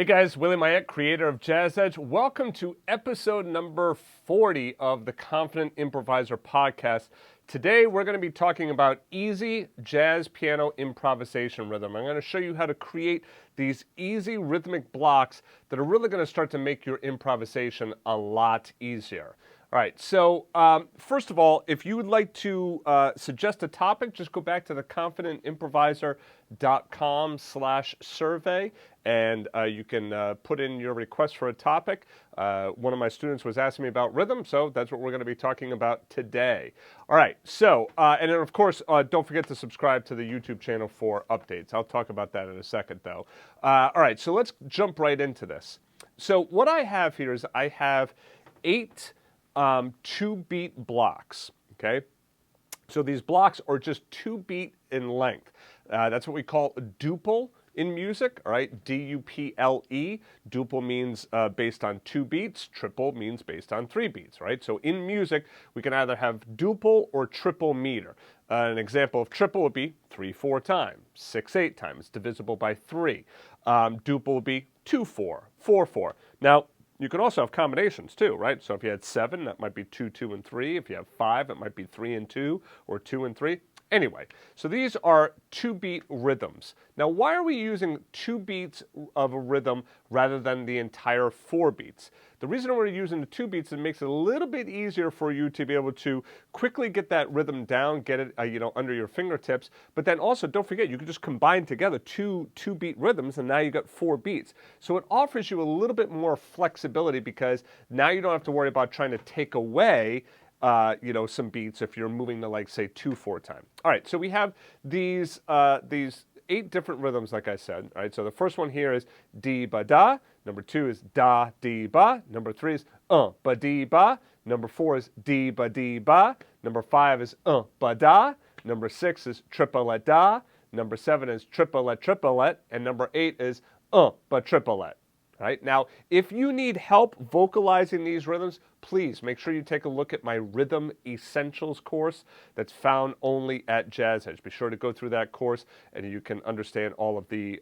Hey guys, Willie Mayette, creator of JAZZEDGE. Welcome to episode number 40 of the Confident Improviser Podcast. Today we're going to be talking about easy jazz piano improvisation rhythm. I'm going to show you how to create these easy rhythmic blocks that are really going to start to make your improvisation a lot easier. All right, so first of all, if you would like to suggest a topic, just go back to the confidentimproviser.com/survey, and you can put in your request for a topic. One of my students was asking me about rhythm, so that's what we're going to be talking about today. All right, so, and then of course, don't forget to subscribe to the YouTube channel for updates. I'll talk about that in a second, though. All right, so let's jump right into this. So what I have here is I have 8 2-beat blocks, okay? So these blocks are just 2 beat in length. That's what we call a duple in music, all right? D-U-P-L-E. Duple means based on 2 beats. Triple means based on 3 beats, right? So in music, we can either have duple or triple meter. An example of triple would be 3-4 times, 6-8 times. It's divisible by 3. Duple would be 2-4, 4-4. Now, you can also have combinations too, right? So if you had 7, that might be 2, 2, and 3. If you have 5, it might be 3 and 2, or 2 and 3. Anyway, so these are 2-beat rhythms. Now, why are we using 2 beats of a rhythm rather than the entire 4 beats? The reason we're using the 2 beats is it makes it a little bit easier for you to be able to quickly get that rhythm down, get it under your fingertips. But then also, don't forget, you can just combine together two 2-beat rhythms, and now you got 4 beats. So it offers you a little bit more flexibility because now you don't have to worry about trying to take away some beats if you're moving to, like, say, 2-4 time. All right, so we have these 8 different rhythms, like I said. All right, so the first one here is di-ba-da. Number 2 is da-di-ba. Number 3 is ba-di-ba. Number 4 is di-ba-di-ba. Number 5 is ba-da. Number 6 is triple-a-da. Number 7 is triple-a-triple-et. And number 8 is ba-triple-et. Right? Now, if you need help vocalizing these rhythms, please make sure you take a look at my Rhythm Essentials course that's found only at JAZZEDGE. Be sure to go through that course and you can understand all of the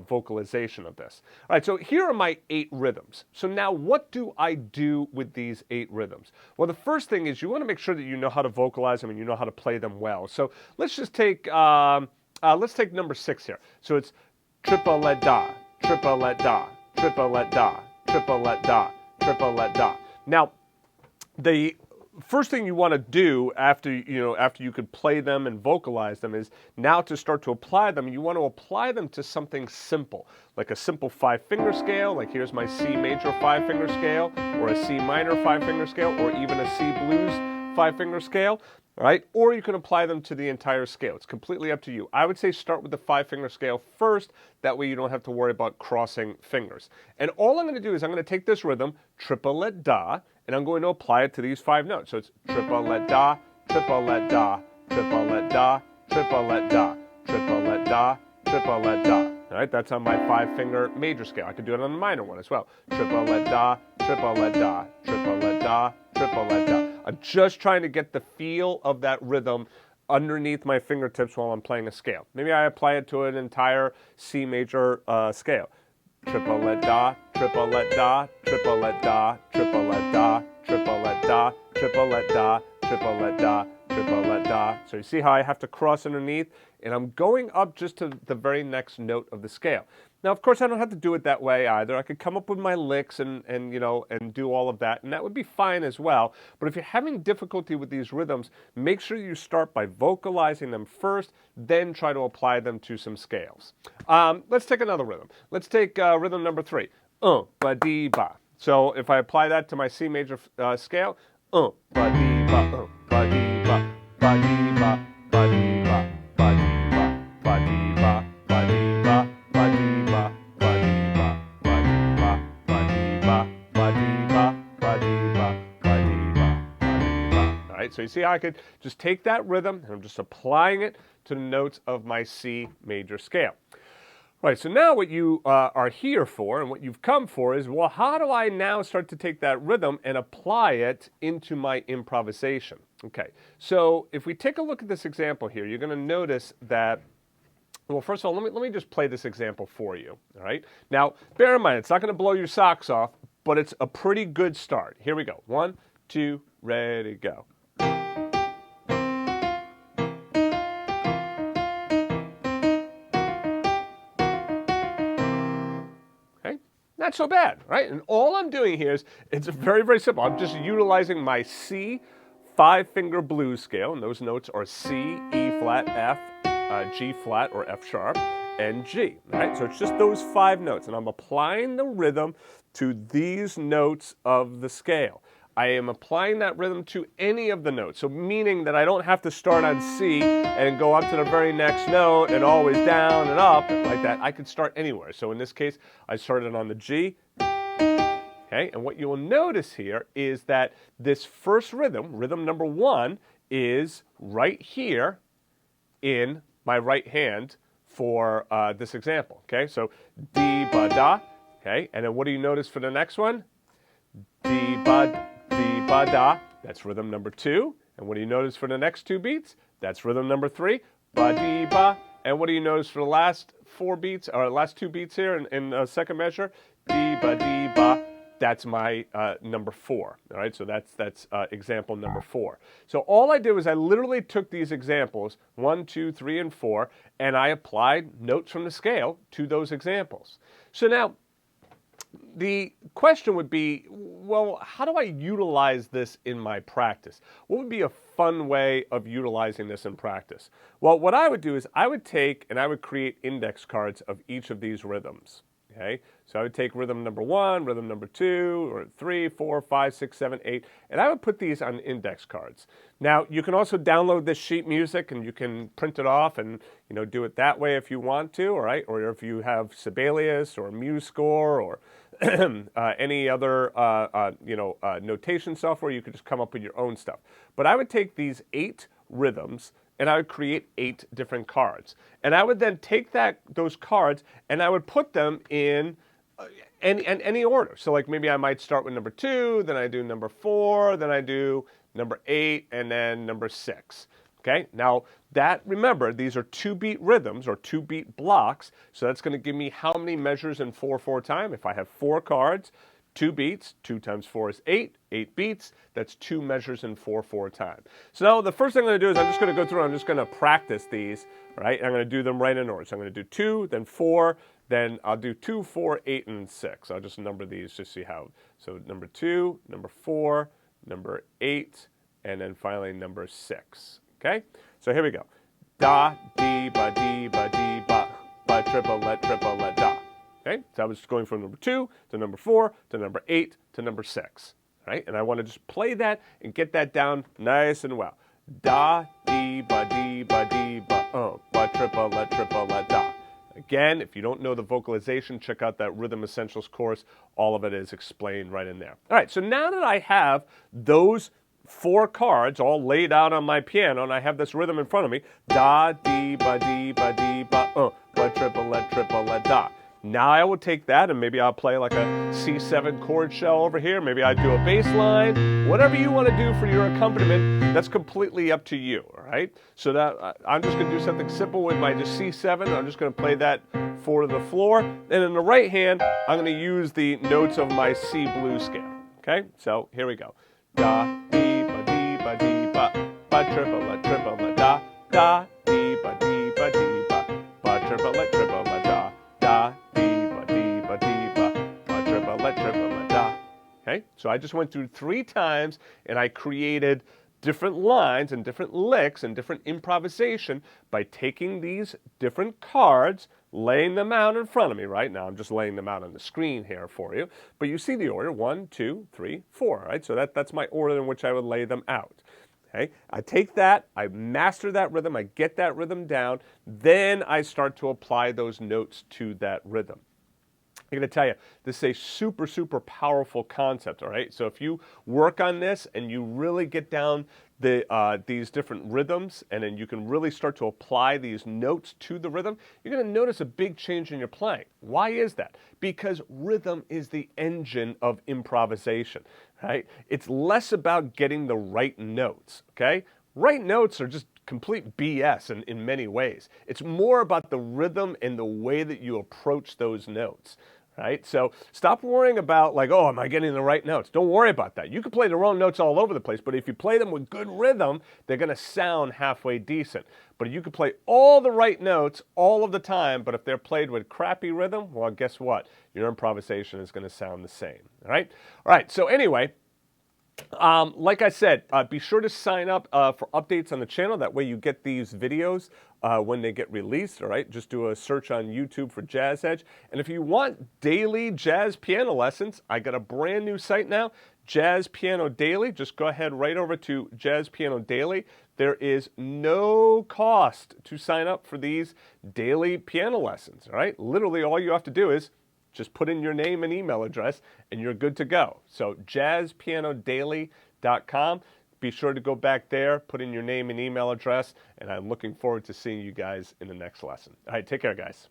vocalization of this. All right, so here are my 8 rhythms. So now what do I do with these 8 rhythms? Well, the first thing is you want to make sure that you know how to vocalize them and you know how to play them well. So let's just take, number 6 here. So it's triple-a-da, triple-a-da, triple-a-da, triple-a-da, triple-a-da. Now, the first thing you want to do after you could play them and vocalize them is now to start to apply them. You want to apply them to something simple, like a simple 5-finger scale, like here's my C major 5-finger scale, or a C minor 5-finger scale, or even a C blues 5-finger scale. All right, or you can apply them to the entire scale. It's completely up to you. I would say start with the 5-finger scale first. That way you don't have to worry about crossing fingers. And all I'm going to do is I'm going to take this rhythm, triple-a-da, and I'm going to apply it to these 5 notes. So it's triple-a-da, triple-a-da, triple-a-da, triple-a-da, triple-a-da, triple-a-da. All right, that's on my 5-finger major scale. I could do it on the minor one as well. Triple-a-da, triple-a-da, triple-a-da, triple-a-da. I'm just trying to get the feel of that rhythm underneath my fingertips while I'm playing a scale. Maybe I apply it to an entire C major scale. Triple-a-da, triple-a-da, triple-a-da, triple-a-da, triple-a-da, triple-a-da, triple-a-da, triple-a-da. So you see how I have to cross underneath? And I'm going up just to the very next note of the scale. Now, of course, I don't have to do it that way either. I could come up with my licks and do all of that, and that would be fine as well. But if you're having difficulty with these rhythms, make sure you start by vocalizing them first, then try to apply them to some scales. Let's take another rhythm. Let's take rhythm number 3, ba-dee-ba. So if I apply that to my C major scale, ba-dee-ba, ba-dee-ba, ba-dee-ba, ba-dee-ba, ba-dee-ba, ba-dee-ba, ba-dee-ba, ba-dee-ba, ba-dee-ba, ba-dee-ba, ba-dee-ba, ba-dee-ba, ba-dee-ba, ba-dee-ba, ba-dee-ba. All right, so you see how I could just take that rhythm and I'm just applying it to the notes of my C major scale. Right, so now what you are here for and what you've come for is, well, how do I now start to take that rhythm and apply it into my improvisation? Okay, so if we take a look at this example here, you're going to notice that Well, first of all, let me just play this example for you, all right? Now, bear in mind, it's not going to blow your socks off, but it's a pretty good start. Here we go. 1, 2, ready, go. Okay, not so bad, right? And all I'm doing here is, it's very, very simple. I'm just utilizing my C 5-finger blues scale, and those notes are C, E flat, F, G flat or F sharp, and G, right? So it's just those 5 notes, and I'm applying the rhythm to these notes of the scale. I am applying that rhythm to any of the notes, so meaning that I don't have to start on C and go up to the very next note and always down and up like that. I could start anywhere. So in this case, I started on the G. Okay, and what you will notice here is that this first rhythm, rhythm number 1, is right here in my right hand for this example. Okay, so D, ba, da. Okay, and then what do you notice for the next one? D, ba, da. That's rhythm number 2. And what do you notice for the next 2 beats? That's rhythm number 3. Ba, di, ba. And what do you notice for the last 4 beats, or last 2 beats here in the second measure? Di, ba. That's my number 4, all right? So that's example number 4. So all I did was I literally took these examples, 1, 2, 3, and 4, and I applied notes from the scale to those examples. So now, the question would be, well, how do I utilize this in my practice? What would be a fun way of utilizing this in practice? Well, what I would do is I would take and I would create index cards of each of these rhythms. Okay, so I would take rhythm number 1, rhythm number 2, or 3, 4, 5, 6, 7, 8, and I would put these on index cards. Now, you can also download this sheet music and you can print it off and do it that way if you want to, all right? Or if you have Sibelius or MuseScore or any other notation software, you could just come up with your own stuff. But I would take these 8 rhythms and I would create 8 different cards. And I would then take those cards and I would put them in any order. So like maybe I might start with number 2, then I do number 4, then I do number 8, and then number 6. Okay, now remember, these are 2-beat rhythms or 2-beat blocks. So that's going to give me how many measures in 4/4 time? If I have 4 cards, 2 beats, 2 times 4 is 8, 8 beats, that's 2 measures in 4/4 time. So now the first thing I'm going to do is I'm just going to go through and I'm just going to practice these, right? I'm going to do them right in order. So I'm going to do 2, then 4, then I'll do 2, 4, 8, and 6. I'll just number these to see how. So number 2, number 4, number 8, and then finally number 6. Okay? So here we go. Da, di, ba, triple let, da. Okay, so I was going from number 2 to number 4 to number 8 to number 6, right? And I want to just play that and get that down nice and well. Da, di, ba, triple let, da. Again, if you don't know the vocalization, check out that Rhythm Essentials course. All of it is explained right in there. All right, so now that I have those 4 cards all laid out on my piano and I have this rhythm in front of me, da, di, ba, triple let, da. Now I will take that and maybe I'll play like a C7 chord shell over here. Maybe I do a bass line. Whatever you want to do for your accompaniment, that's completely up to you, all right? So that I'm just going to do something simple with my just C7. I'm just going to play that 4 to the floor. And in the right hand, I'm going to use the notes of my C blues scale, okay? So here we go. Da, di, ba, triple let, da, da, di, ba, triple let, da, da, triple let, da. Okay, so I just went through 3 times and I created different lines and different licks and different improvisation by taking these different cards, laying them out in front of me. Right now I'm just laying them out on the screen here for you, but you see the order 1, 2, 3, 4, right? So that's my order in which I would lay them out. Okay, I take that, I master that rhythm, I get that rhythm down, then I start to apply those notes to that rhythm. I'm going to tell you, this is a super, super powerful concept, all right? So if you work on this and you really get down these different rhythms and then you can really start to apply these notes to the rhythm, you're going to notice a big change in your playing. Why is that? Because rhythm is the engine of improvisation, right? It's less about getting the right notes, okay? Right notes are just complete BS in many ways. It's more about the rhythm and the way that you approach those notes. Right? So stop worrying about like, oh, am I getting the right notes? Don't worry about that. You can play the wrong notes all over the place, but if you play them with good rhythm, they're going to sound halfway decent. But you can play all the right notes all of the time, but if they're played with crappy rhythm, well, guess what? Your improvisation is going to sound the same. All right? All right. So anyway, like I said, be sure to sign up for updates on the channel. That way you get these videos when they get released, all right? Just do a search on YouTube for JAZZEDGE. And if you want daily jazz piano lessons, I got a brand new site now, Jazz Piano Daily. Just go ahead right over to Jazz Piano Daily. There is no cost to sign up for these daily piano lessons, all right? Literally all you have to do is just put in your name and email address, and you're good to go. So jazzpianodaily.com. Be sure to go back there, put in your name and email address, and I'm looking forward to seeing you guys in the next lesson. All right, take care, guys.